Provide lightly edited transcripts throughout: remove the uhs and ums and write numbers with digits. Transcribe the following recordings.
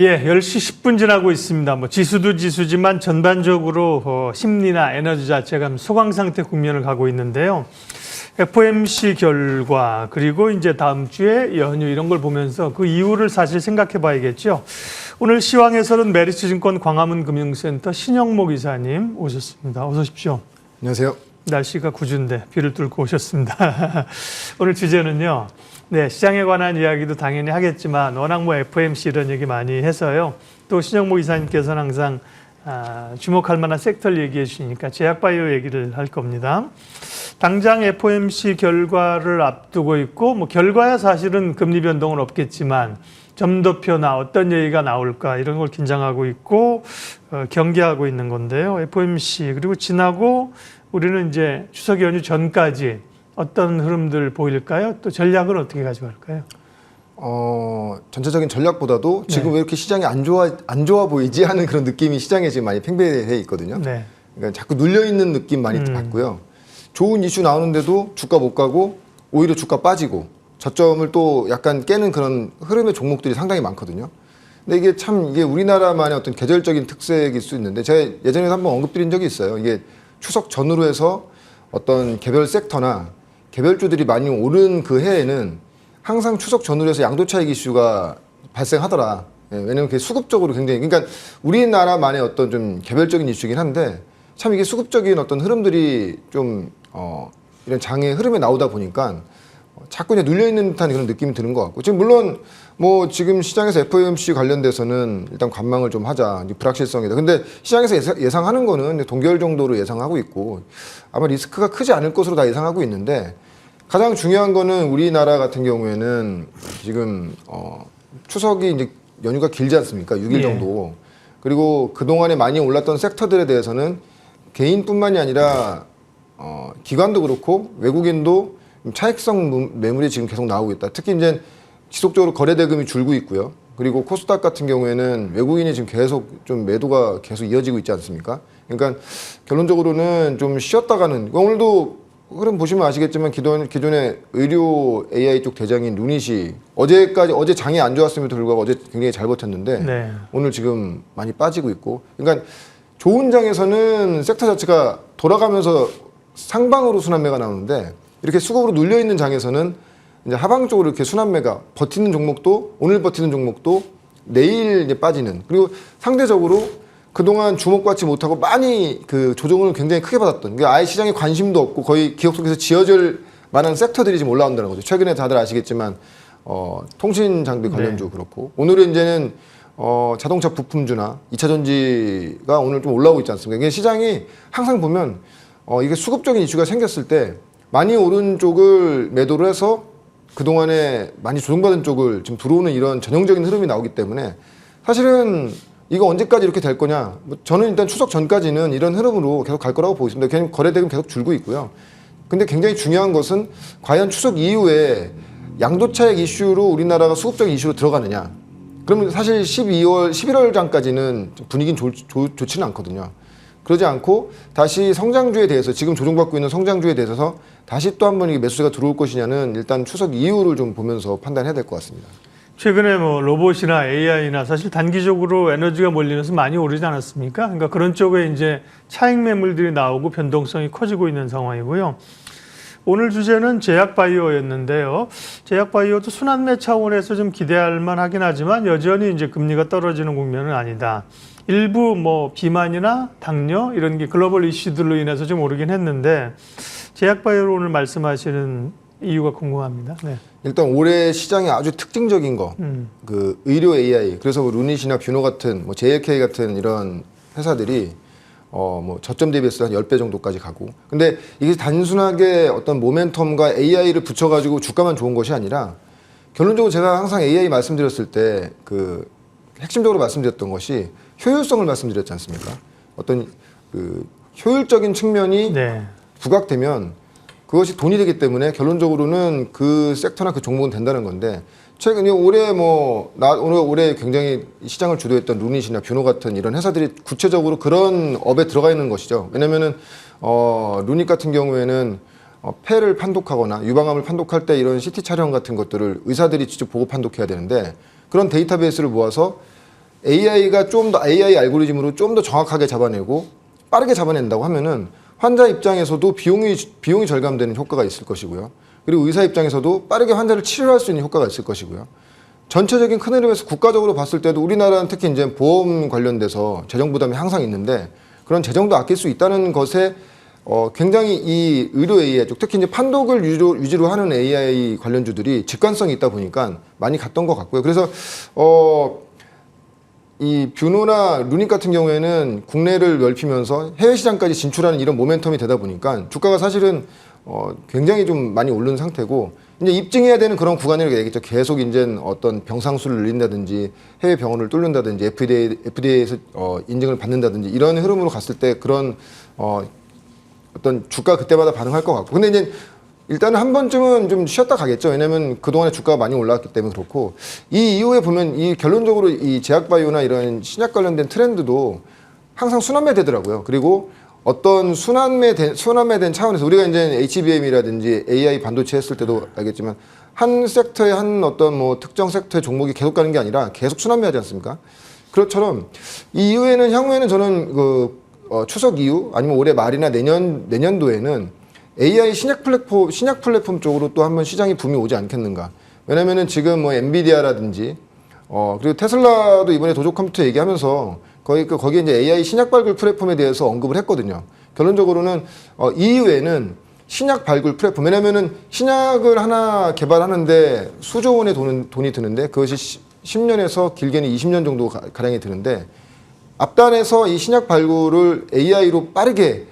예, 10시 10분 지나고 있습니다. 뭐 지수도 지수지만 전반적으로 심리나 에너지 자체가 소강 상태 국면을 가고 있는데요. FOMC 결과 그리고 이제 다음 주에 연휴 이런 걸 보면서 그 이유를 사실 생각해 봐야겠죠. 오늘 시황에서는 메리츠증권 광화문 금융센터 신영목 이사님 오셨습니다. 어서 오십시오. 안녕하세요. 날씨가 궂은데 비를 뚫고 오셨습니다. 오늘 주제는요. 네, 시장에 관한 이야기도 당연히 하겠지만 워낙 뭐 FOMC 이런 얘기 많이 해서요. 또 신영목 이사님께서는 항상 주목할 만한 섹터를 얘기해 주시니까 제약바이오 얘기를 할 겁니다. 당장 FOMC 결과를 앞두고 있고 뭐 결과야 사실은 금리 변동은 없겠지만 점도표나 어떤 얘기가 나올까 이런 걸 긴장하고 있고 경계하고 있는 건데요. FOMC 그리고 지나고 우리는 이제 추석 연휴 전까지 어떤 흐름들 보일까요? 또 전략은 어떻게 가져갈까요? 전체적인 전략보다도 지금 왜 이렇게 시장이 안 좋아 보이지 하는 그런 느낌이 시장에 지금 많이 팽배해 있거든요. 네. 그러니까 자꾸 눌려 있는 느낌 많이 받고요. 좋은 이슈 나오는데도 주가 못 가고 오히려 주가 빠지고 저점을 또 약간 깨는 그런 흐름의 종목들이 상당히 많거든요. 근데 이게 우리나라만의 어떤 계절적인 특색일 수 있는데 제가 예전에 한번 언급드린 적이 있어요. 이게 추석 전후로 해서 어떤 개별 섹터나 개별주들이 많이 오른 그 해에는 항상 추석 전후로 해서 양도 차익 이슈가 발생하더라. 왜냐면 그게 수급적으로 굉장히, 그러니까 우리나라만의 어떤 좀 개별적인 이슈긴 한데 참 이게 수급적인 어떤 흐름들이 좀, 이런 장의 흐름에 나오다 보니까 자꾸 이제 눌려있는 듯한 그런 느낌이 드는 것 같고 지금 물론 뭐 지금 시장에서 FOMC 관련돼서는 일단 관망을 좀 하자. 불확실성이다. 근데 시장에서 예상하는 거는 동결 정도로 예상하고 있고 아마 리스크가 크지 않을 것으로 다 예상하고 있는데 가장 중요한 거는 우리나라 같은 경우에는 지금 추석이 이제 연휴가 길지 않습니까? 6일 정도. 그리고 그동안에 많이 올랐던 섹터들에 대해서는 개인뿐만이 아니라 기관도 그렇고 외국인도 차익성 매물이 지금 계속 나오고 있다. 특히 이제 지속적으로 거래 대금이 줄고 있고요. 그리고 코스닥 같은 경우에는 외국인이 지금 계속 좀 매도가 계속 이어지고 있지 않습니까? 그러니까 결론적으로는 좀 쉬었다가는 오늘도 흐름 보시면 아시겠지만 기존의 의료 AI 쪽 대장인 루닛이 어제 장이 안 좋았음에도 불구하고 어제 굉장히 잘 버텼는데 오늘 지금 많이 빠지고 있고 그러니까 좋은 장에서는 섹터 자체가 돌아가면서 상방으로 순환매가 나오는데 이렇게 수급으로 눌려있는 장에서는 이제 하방 쪽으로 이렇게 순환매가 버티는 종목도 오늘 버티는 종목도 내일 이제 빠지는 그리고 상대적으로 그동안 주목받지 못하고 많이 그 조정을 굉장히 크게 받았던 그러니까 아예 시장에 관심도 없고 거의 기억 속에서 지어질 만한 섹터들이 지금 올라온다는 거죠. 최근에 다들 아시겠지만 통신 장비 관련주 그렇고 오늘은 이제는 자동차 부품주나 2차 전지가 오늘 좀 올라오고 있지 않습니까? 이게 시장이 항상 보면 이게 수급적인 이슈가 생겼을 때 많이 오른 쪽을 매도를 해서 그동안에 많이 조정받은 쪽을 지금 들어오는 이런 전형적인 흐름이 나오기 때문에 사실은 이거 언제까지 이렇게 될 거냐. 저는 일단 추석 전까지는 이런 흐름으로 계속 갈 거라고 보고 있습니다. 거래대금 계속 줄고 있고요. 근데 굉장히 중요한 것은 과연 추석 이후에 양도차익 이슈로 우리나라가 수급적인 이슈로 들어가느냐. 그러면 사실 11월 장까지는 분위기는 좋지는 않거든요. 그러지 않고 다시 성장주에 대해서 지금 조정받고 있는 성장주에 대해서 다시 또 한 번 매수세가 들어올 것이냐는 일단 추석 이후를 좀 보면서 판단해야 될 것 같습니다. 최근에 뭐 로봇이나 AI나 사실 단기적으로 에너지가 몰리면서 많이 오르지 않았습니까? 그러니까 그런 쪽에 이제 차익 매물들이 나오고 변동성이 커지고 있는 상황이고요. 오늘 주제는 제약바이오였는데요. 제약바이오도 순환매 차원에서 좀 기대할 만하긴 하지만 여전히 이제 금리가 떨어지는 국면은 아니다. 일부 뭐 비만이나 당뇨 이런 게 글로벌 이슈들로 인해서 좀 오르긴 했는데 제약바이오로 오늘 말씀하시는 이유가 궁금합니다. 네. 일단 올해 시장에 아주 특징적인 거, 그 의료 AI, 그래서 루닛이나 뷰노 같은, 뭐 JLK 같은 이런 회사들이 뭐 저점 대비해서 한 10배 정도까지 가고. 근데 이게 단순하게 어떤 모멘텀과 AI를 붙여가지고 주가만 좋은 것이 아니라 결론적으로 제가 항상 AI 말씀드렸을 때 그 핵심적으로 말씀드렸던 것이 효율성을 말씀드렸지 않습니까? 어떤 그 효율적인 측면이 부각되면 그것이 돈이 되기 때문에 결론적으로는 그 섹터나 그 종목은 된다는 건데 최근에 올해 굉장히 시장을 주도했던 루닛이나 뷰노 같은 이런 회사들이 구체적으로 그런 업에 들어가 있는 것이죠. 왜냐면은 루닛 같은 경우에는 폐를 판독하거나 유방암을 판독할 때 이런 CT 촬영 같은 것들을 의사들이 직접 보고 판독해야 되는데 그런 데이터베이스를 모아서 AI가 좀 더 AI 알고리즘으로 좀 더 정확하게 잡아내고 빠르게 잡아낸다고 하면은 환자 입장에서도 비용이 절감되는 효과가 있을 것이고요. 그리고 의사 입장에서도 빠르게 환자를 치료할 수 있는 효과가 있을 것이고요. 전체적인 큰 흐름에서 국가적으로 봤을 때도 우리나라는 특히 이제 보험 관련돼서 재정 부담이 항상 있는데 그런 재정도 아낄 수 있다는 것에 굉장히 이 의료 AI 쪽, 특히 이제 판독을 위주로 하는 AI 관련주들이 직관성이 있다 보니까 많이 갔던 것 같고요. 그래서 이 뷰노나 루닉 같은 경우에는 국내를 넓히면서 해외 시장까지 진출하는 이런 모멘텀이 되다 보니까 주가가 사실은 굉장히 좀 많이 오른 상태고 이제 입증해야 되는 그런 구간이라고 얘기했죠. 계속 이제 어떤 병상수를 늘린다든지 해외 병원을 뚫는다든지 FDA에서 인증을 받는다든지 이런 흐름으로 갔을 때 그런 어떤 주가 그때마다 반응할 것 같고 근데 이제 일단은 한 번쯤은 좀 쉬었다 가겠죠. 왜냐면 그동안에 주가가 많이 올라왔기 때문에 그렇고 이 이후에 보면 이 결론적으로 이 제약바이오나 이런 신약 관련된 트렌드도 항상 순환매되더라고요. 그리고 어떤 순환매된 차원에서 우리가 이제 HBM이라든지 AI 반도체 했을 때도 알겠지만 한 섹터의 한 어떤 뭐 특정 섹터의 종목이 계속 가는 게 아니라 계속 순환매하지 않습니까? 그것처럼 이 이후에는 향후에는 저는 추석 이후 아니면 올해 말이나 내년도에는 AI 신약 플랫폼 쪽으로 또 한번 시장이 붐이 오지 않겠는가. 왜냐면은 지금 뭐 엔비디아라든지 그리고 테슬라도 이번에 도조 컴퓨터 얘기하면서 거기에 이제 AI 신약 발굴 플랫폼에 대해서 언급을 했거든요. 결론적으로는 이후에는 신약 발굴 플랫폼, 왜냐면은 신약을 하나 개발하는데 수조 원의 돈이 드는데 그것이 10년에서 길게는 20년 정도 가량이 드는데 앞단에서 이 신약 발굴을 AI로 빠르게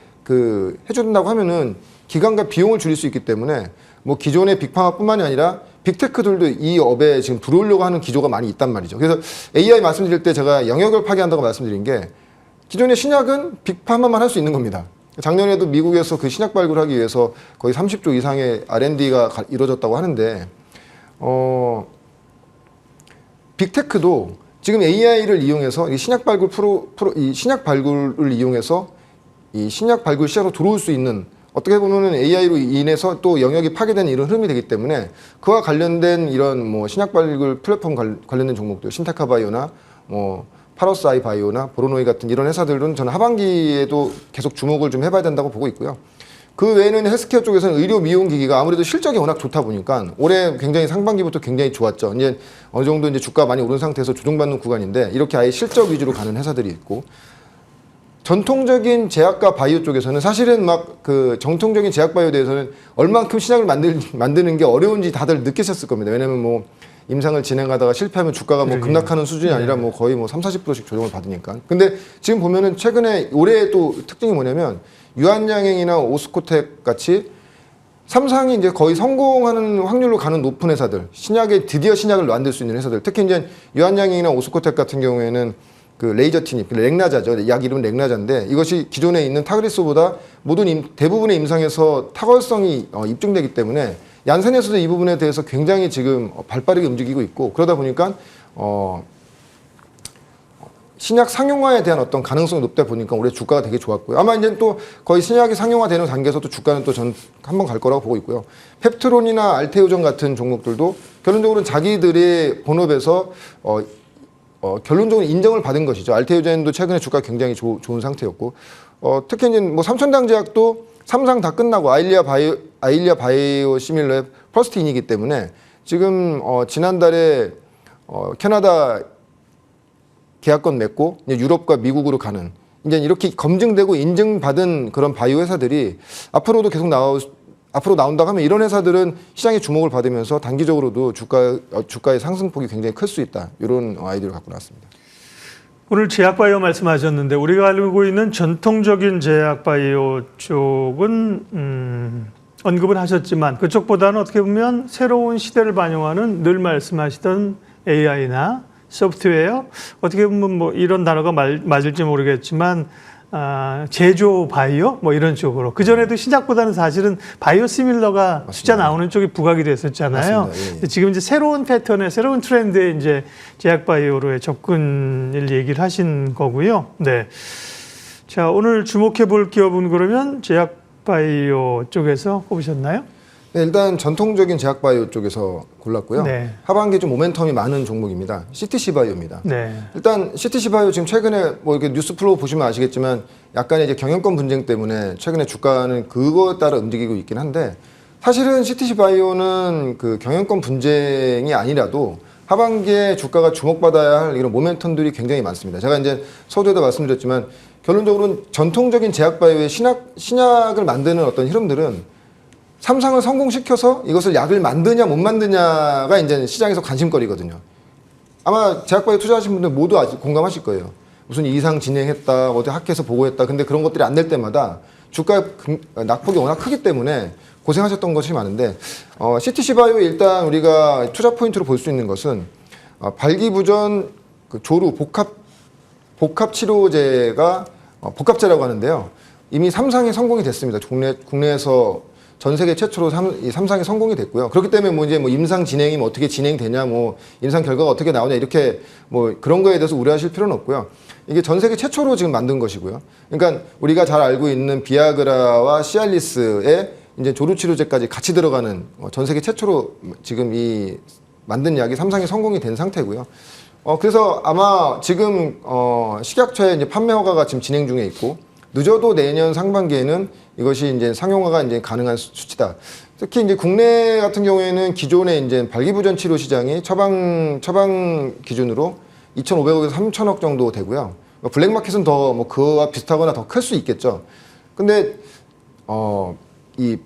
해준다고 하면은 기간과 비용을 줄일 수 있기 때문에 뭐 기존의 빅파마뿐만이 아니라 빅테크들도 이 업에 지금 들어오려고 하는 기조가 많이 있단 말이죠. 그래서 AI 말씀드릴 때 제가 영역을 파괴한다고 말씀드린 게 기존의 신약은 빅파마만 할 수 있는 겁니다. 작년에도 미국에서 그 신약 발굴하기 위해서 거의 30조 이상의 R&D가 이루어졌다고 하는데 빅테크도 지금 AI를 이용해서 이 신약 발굴 이 신약 발굴을 이용해서 이 신약 발굴 시장으로 들어올 수 있는 어떻게 보면은 AI로 인해서 또 영역이 파괴되는 이런 흐름이 되기 때문에 그와 관련된 이런 뭐 신약 발굴 플랫폼 관련된 종목들 신테카 바이오나 뭐 파러스 아이 바이오나 보로노이 같은 이런 회사들은 저는 하반기에도 계속 주목을 좀 해봐야 된다고 보고 있고요. 그 외에는 헬스케어 쪽에서는 의료 미용 기기가 아무래도 실적이 워낙 좋다 보니까 올해 굉장히 상반기부터 굉장히 좋았죠. 이제 어느 정도 이제 주가 많이 오른 상태에서 조정받는 구간인데 이렇게 아예 실적 위주로 가는 회사들이 있고 전통적인 제약과 바이오 쪽에서는 사실은 막 정통적인 제약 바이오에 대해서는 얼만큼 신약을 만드는 게 어려운지 다들 느끼셨을 겁니다. 왜냐면 뭐 임상을 진행하다가 실패하면 주가가 뭐 급락하는 수준이 아니라 뭐 거의 뭐 30~40%씩 조정을 받으니까. 근데 지금 보면은 최근에 올해 또 특징이 뭐냐면 유한양행이나 오스코텍 같이 삼상이 이제 거의 성공하는 확률로 가는 높은 회사들, 드디어 신약을 만들 수 있는 회사들, 특히 이제 유한양행이나 오스코텍 같은 경우에는 그 레이저 티닙, 렉나자죠. 약 이름은 렉나자인데 이것이 기존에 있는 타그리스보다 대부분의 임상에서 탁월성이 입증되기 때문에 얀센에서도 이 부분에 대해서 굉장히 지금 발빠르게 움직이고 있고 그러다 보니까 신약 상용화에 대한 어떤 가능성이 높다 보니까 올해 주가가 되게 좋았고요. 아마 이제 또 거의 신약이 상용화되는 단계에서 또 주가는 또 전 한번 갈 거라고 보고 있고요. 펩트론이나 알테오전 같은 종목들도 결론적으로 자기들의 본업에서 결론적으로 인정을 받은 것이죠. 알테오젠도 최근에 주가 굉장히 좋은 상태였고, 특히 이제 뭐 삼천당제약도 3상 다 끝나고 아일리아 바이오 시밀랩 퍼스트인이기 때문에 지금 지난달에 캐나다 계약권 맺고 이제 유럽과 미국으로 가는 이제 이렇게 검증되고 인증받은 그런 바이오 회사들이 앞으로도 계속 나온다고 하면 이런 회사들은 시장의 주목을 받으면서 단기적으로도 주가의 상승폭이 굉장히 클 수 있다. 이런 아이디어를 갖고 나왔습니다. 오늘 제약바이오 말씀하셨는데 우리가 알고 있는 전통적인 제약바이오 쪽은 언급을 하셨지만 그쪽보다는 어떻게 보면 새로운 시대를 반영하는 늘 말씀하시던 AI나 소프트웨어 어떻게 보면 뭐 이런 단어가 맞을지 모르겠지만 제조 바이오 뭐 이런 쪽으로 그 전에도 신약보다는 사실은 바이오 시밀러가 맞습니다. 숫자 나오는 쪽이 부각이 됐었잖아요. 예. 지금 이제 새로운 패턴의 새로운 트렌드에 이제 제약 바이오로의 접근을 얘기를 하신 거고요. 네. 자, 오늘 주목해 볼 기업은 그러면 제약 바이오 쪽에서 꼽으셨나요? 네, 일단 전통적인 제약바이오 쪽에서 골랐고요. 네. 하반기에 좀 모멘텀이 많은 종목입니다. CTC 바이오입니다. 네. 일단 CTC 바이오 지금 최근에 뭐 이렇게 뉴스 플로우 보시면 아시겠지만 약간의 이제 경영권 분쟁 때문에 최근에 주가는 그거에 따라 움직이고 있긴 한데 사실은 CTC 바이오는 그 경영권 분쟁이 아니라도 하반기에 주가가 주목받아야 할 이런 모멘텀들이 굉장히 많습니다. 제가 이제 서두에도 말씀드렸지만 결론적으로는 전통적인 제약바이오의 신약을 만드는 어떤 흐름들은 삼상을 성공시켜서 이것을 약을 만드냐 못 만드냐가 이제 시장에서 관심거리거든요. 아마 제약바이오 투자하신 분들 모두 아직 공감하실 거예요. 무슨 이상 진행했다, 어디 학회에서 보고했다. 근데 그런 것들이 안 될 때마다 주가 낙폭이 워낙 크기 때문에 고생하셨던 것이 많은데 CTC 바이오 일단 우리가 투자 포인트로 볼 수 있는 것은 발기부전 그 조루 복합 치료제가 복합제라고 하는데요. 이미 3상이 성공이 됐습니다. 국내에서 전 세계 최초로 3상이 성공이 됐고요. 그렇기 때문에 뭐 이제 뭐 임상 진행이 뭐 어떻게 진행되냐, 뭐 임상 결과가 어떻게 나오냐 이렇게 뭐 그런 거에 대해서 우려하실 필요는 없고요. 이게 전 세계 최초로 지금 만든 것이고요. 그러니까 우리가 잘 알고 있는 비아그라와 시알리스의 이제 조루치료제까지 같이 들어가는 전 세계 최초로 지금 이 만든 약이 3상이 성공이 된 상태고요. 그래서 아마 지금 식약처에 이제 판매 허가가 지금 진행 중에 있고 늦어도 내년 상반기에는 이것이 이제 상용화가 이제 가능한 수치다. 특히 이제 국내 같은 경우에는 기존의 이제 발기부전 치료 시장이 처방 기준으로 2,500억에서 3,000억 정도 되고요. 블랙마켓은 더 뭐 그와 비슷하거나 더 클 수 있겠죠. 근데 이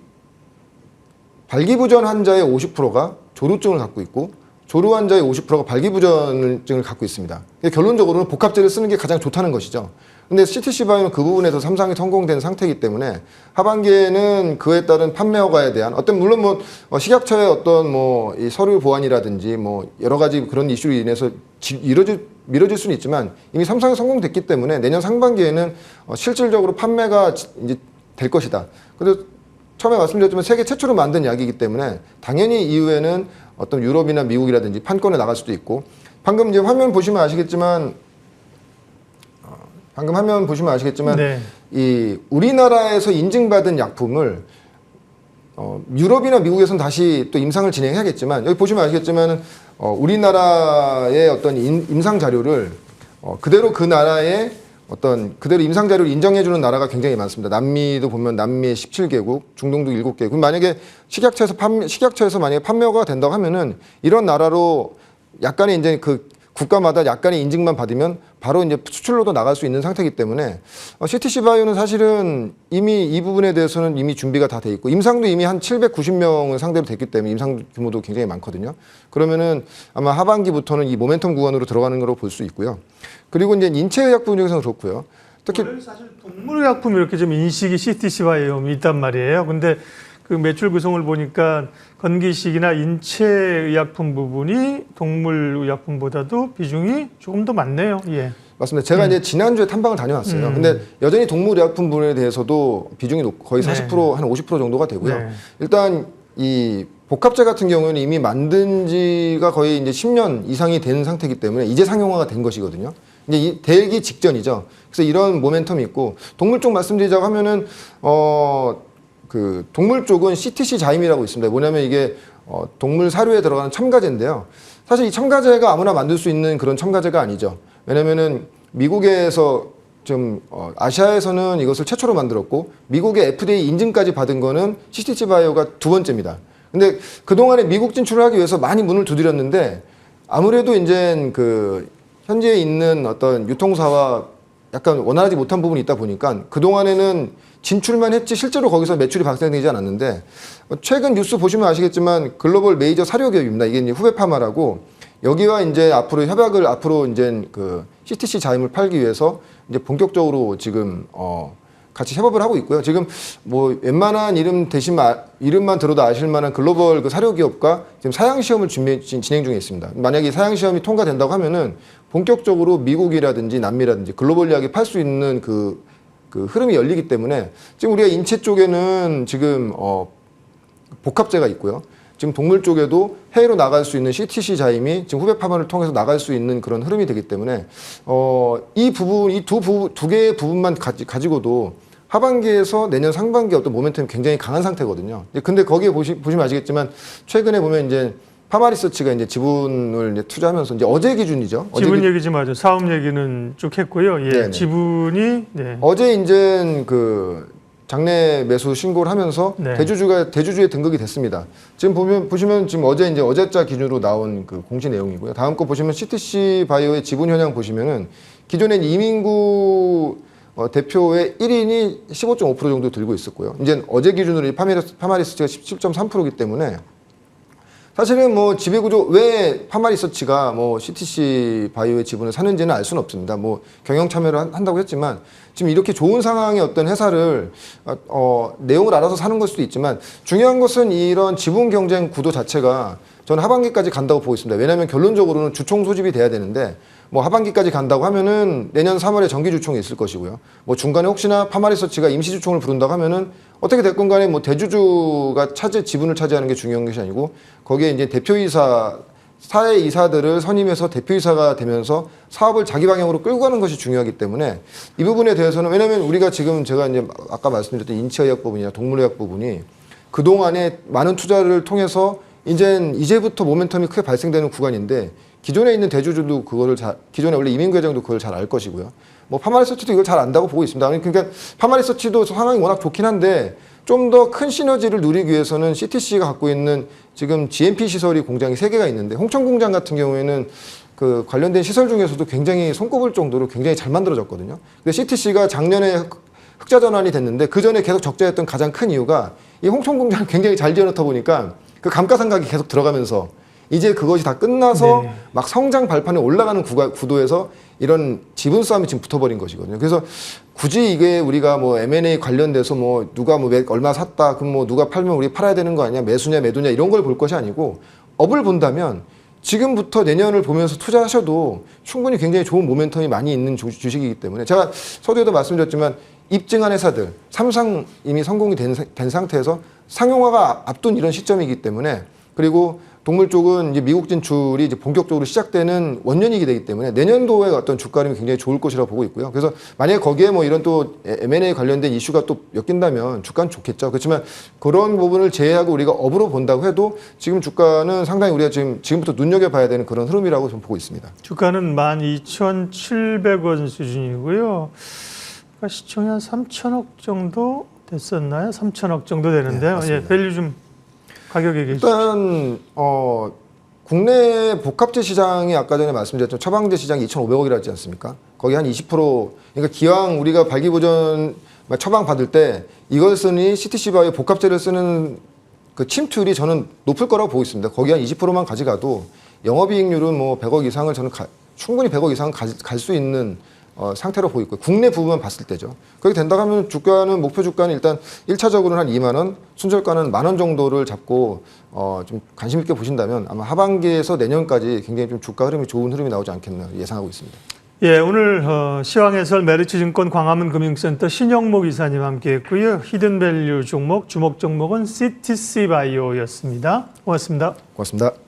발기부전 환자의 50%가 조루증을 갖고 있고 조루 환자의 50%가 발기부전증을 갖고 있습니다. 결론적으로는 복합제를 쓰는 게 가장 좋다는 것이죠. 근데 CTC 바이오는 그 부분에서 3상이 성공된 상태이기 때문에 하반기에는 그에 따른 판매 허가에 대한 어떤 물론 뭐 식약처의 어떤 뭐 이 서류 보완이라든지 뭐 여러 가지 그런 이슈로 인해서 미뤄질 수는 있지만 이미 3상이 성공됐기 때문에 내년 상반기에는 실질적으로 판매가 이제 될 것이다. 그래서 처음에 말씀드렸지만 세계 최초로 만든 약이기 때문에 당연히 이후에는 어떤 유럽이나 미국이라든지 판권에 나갈 수도 있고 방금 이제 화면 보시면 아시겠지만 네. 이 우리나라에서 인증받은 약품을 유럽이나 미국에서는 다시 또 임상을 진행해야겠지만 여기 보시면 아시겠지만 우리나라의 어떤 임상 자료를 그대로 그 나라의 그대로 임상 자료를 인정해주는 나라가 굉장히 많습니다. 남미도 보면 남미의 17개국, 중동도 7개국. 그럼 만약에 식약처에서 만약에 판매가 된다고 하면은 이런 나라로 약간의 이제 그 국가마다 약간의 인증만 받으면 바로 이제 수출로도 나갈 수 있는 상태이기 때문에 CTC 바이오는 사실은 이미 이 부분에 대해서는 이미 준비가 다 돼 있고 임상도 이미 한 790명을 상대로 됐기 때문에 임상 규모도 굉장히 많거든요. 그러면은 아마 하반기부터는 이 모멘텀 구간으로 들어가는 거로 볼 수 있고요. 그리고 이제 인체의약 분야에서는 그렇고요. 특히 사실 동물의약품 이렇게 좀 인식이 CTC 바이오에 있단 말이에요. 근데 그 매출 구성을 보니까 건기식이나 인체의약품 부분이 동물의약품보다도 비중이 조금 더 많네요. 예. 맞습니다. 제가 이제 지난주에 탐방을 다녀왔어요. 근데 여전히 동물의약품 부분에 대해서도 비중이 높고 거의 40%, 한 50% 정도가 되고요. 네. 일단 이 복합제 같은 경우는 이미 만든 지가 거의 이제 10년 이상이 된 상태이기 때문에 이제 상용화가 된 것이거든요. 이제 되기 직전이죠. 그래서 이런 모멘텀이 있고 동물 쪽 말씀드리자고 하면은 그 동물 쪽은 CTC 자임이라고 있습니다. 뭐냐면 이게 동물 사료에 들어가는 첨가제인데요. 사실 이 첨가제가 아무나 만들 수 있는 그런 첨가제가 아니죠. 왜냐면은 미국에서 좀 아시아에서는 이것을 최초로 만들었고 미국의 FDA 인증까지 받은 거는 CTC 바이오가 두 번째입니다. 근데 그동안에 미국 진출을 하기 위해서 많이 문을 두드렸는데 아무래도 이제 그 현재 있는 어떤 유통사와 약간 원활하지 못한 부분이 있다 보니까 그동안에는 진출만 했지 실제로 거기서 매출이 발생되지 않았는데 최근 뉴스 보시면 아시겠지만 글로벌 메이저 사료 기업입니다. 이게 이제 후베파마라고 여기와 이제 앞으로 협약을 앞으로 이제 그 CTC 자임을 팔기 위해서 이제 본격적으로 지금 같이 협업을 하고 있고요. 지금 뭐 웬만한 이름만 들어도 아실 만한 글로벌 그 사료 기업과 지금 사양 시험을 진행 중에 있습니다. 만약에 사양 시험이 통과된다고 하면은 본격적으로 미국이라든지 남미라든지 글로벌 약이 팔 수 있는 그 흐름이 열리기 때문에 지금 우리가 인체 쪽에는 지금 복합제가 있고요. 지금 동물 쪽에도 해외로 나갈 수 있는 CTC 자임이 지금 후베파마를 통해서 나갈 수 있는 그런 흐름이 되기 때문에 이 부분, 두 개의 부분만 가지고도 하반기에서 내년 상반기 어떤 모멘텀이 굉장히 강한 상태거든요. 근데 거기에 보시면 아시겠지만 최근에 보면 이제 파마리서치가 이제 지분을 이제 투자하면서 이제 어제 기준이죠. 지분 얘기 좀 하죠. 사업 얘기는 쭉 했고요. 예, 네네. 지분이 네. 어제 이제 그 장내 매수 신고를 하면서 네. 대주주에 등극이 됐습니다. 지금 보시면 지금 어제 이제 어제자 기준으로 나온 그 공시 내용이고요. 다음 거 보시면 CTC 바이오의 지분 현황 보시면은 기존에 이민구 대표의 1인이 15.5% 정도 들고 있었고요. 이제 어제 기준으로 파마리서치가 17.3%이기 때문에 사실은 뭐 지배구조 왜 파마리서치가 뭐 CTC 바이오의 지분을 사는지는 알 수는 없습니다. 뭐 경영 참여를 한다고 했지만 지금 이렇게 좋은 상황의 어떤 회사를 내용을 알아서 사는 걸 수도 있지만 중요한 것은 이런 지분 경쟁 구도 자체가 저는 하반기까지 간다고 보고 있습니다. 왜냐하면 결론적으로는 주총 소집이 돼야 되는데 뭐 하반기까지 간다고 하면은 내년 3월에 정기 주총이 있을 것이고요. 뭐 중간에 혹시나 파마리서치가 임시 주총을 부른다고 하면은 어떻게 됐건 간에 뭐 대주주가 지분을 차지하는 게 중요한 것이 아니고 거기에 이제 대표이사 사회 이사들을 선임해서 대표이사가 되면서 사업을 자기 방향으로 끌고 가는 것이 중요하기 때문에 이 부분에 대해서는 왜냐하면 우리가 지금 제가 이제 아까 말씀드렸던 인체의학 부분이나 동물의학 부분이 그동안에 많은 투자를 통해서 이제부터 모멘텀이 크게 발생되는 구간인데 기존에 있는 대주주도 기존에 원래 이민구 회장도 그걸 잘 알 것이고요. 뭐 파마리서치도 이걸 잘 안다고 보고 있습니다. 그러니까 파마리서치도 상황이 워낙 좋긴 한데 좀 더 큰 시너지를 누리기 위해서는 CTC가 갖고 있는 지금 GMP 시설이 공장이 3개가 있는데 홍천 공장 같은 경우에는 그 관련된 시설 중에서도 굉장히 손꼽을 정도로 굉장히 잘 만들어졌거든요. 근데 CTC가 작년에 흑자 전환이 됐는데 그 전에 계속 적자였던 가장 큰 이유가 이 홍천 공장을 굉장히 잘 지어놓다 보니까 그 감가상각이 계속 들어가면서 이제 그것이 다 끝나서 네. 막 성장 발판에 올라가는 구도에서 이런 지분 싸움이 지금 붙어버린 것이거든요. 그래서 굳이 이게 우리가 뭐 M&A 관련돼서 뭐 누가 뭐 얼마 샀다, 그럼 뭐 누가 팔면 우리 팔아야 되는 거 아니야, 매수냐 매도냐 이런 걸 볼 것이 아니고 업을 본다면 지금부터 내년을 보면서 투자하셔도 충분히 굉장히 좋은 모멘텀이 많이 있는 주식이기 때문에 제가 서두에도 말씀드렸지만 입증한 회사들, 삼성 이미 성공이 된 상태에서 상용화가 앞둔 이런 시점이기 때문에 그리고 동물 쪽은 이제 미국 진출이 이제 본격적으로 시작되는 원년이기 되기 때문에 내년도에 어떤 주가 흐름이 굉장히 좋을 것이라고 보고 있고요. 그래서 만약에 거기에 뭐 이런 또 M&A 관련된 이슈가 또 엮인다면 주가는 좋겠죠. 그렇지만 그런 부분을 제외하고 우리가 업으로 본다고 해도 지금 주가는 상당히 우리가 지금부터 눈여겨봐야 되는 그런 흐름이라고 좀 보고 있습니다. 주가는 12,700원 수준이고요. 그러니까 시총이 한 3천억 정도 됐었나요? 3천억 정도 되는데요. 네, 예, 밸류 좀 가격 얘기해 주시죠. 일단 국내 복합제 시장이 아까 전에 말씀드렸던 처방제 시장이 2,500억이라 했지 않습니까? 거기 한 20% 그러니까 기왕 우리가 발기부전 처방 받을 때 이걸 쓰니 CTC 바이오 복합제를 쓰는 그 침투율이 저는 높을 거라고 보고 있습니다. 거기 한 20%만 가져가도 영업이익률은 뭐 100억 이상을 저는 충분히 100억 이상 갈 수 있는 상태로 보고 있고요. 국내 부분만 봤을 때죠. 그렇게 된다고 하면 주가는 목표 주가는 일단 1차적으로는 한 2만 원, 순저가는 1만 원 정도를 잡고 좀 관심 있게 보신다면 아마 하반기에서 내년까지 굉장히 좀 주가 흐름이 좋은 흐름이 나오지 않겠나 예상하고 있습니다. 예, 오늘 시황해설 메리츠증권 광화문 금융센터 신영목 이사님 함께했고요. 히든밸류 종목, 주목 종목은 CTC 바이오였습니다. 고맙습니다. 고맙습니다.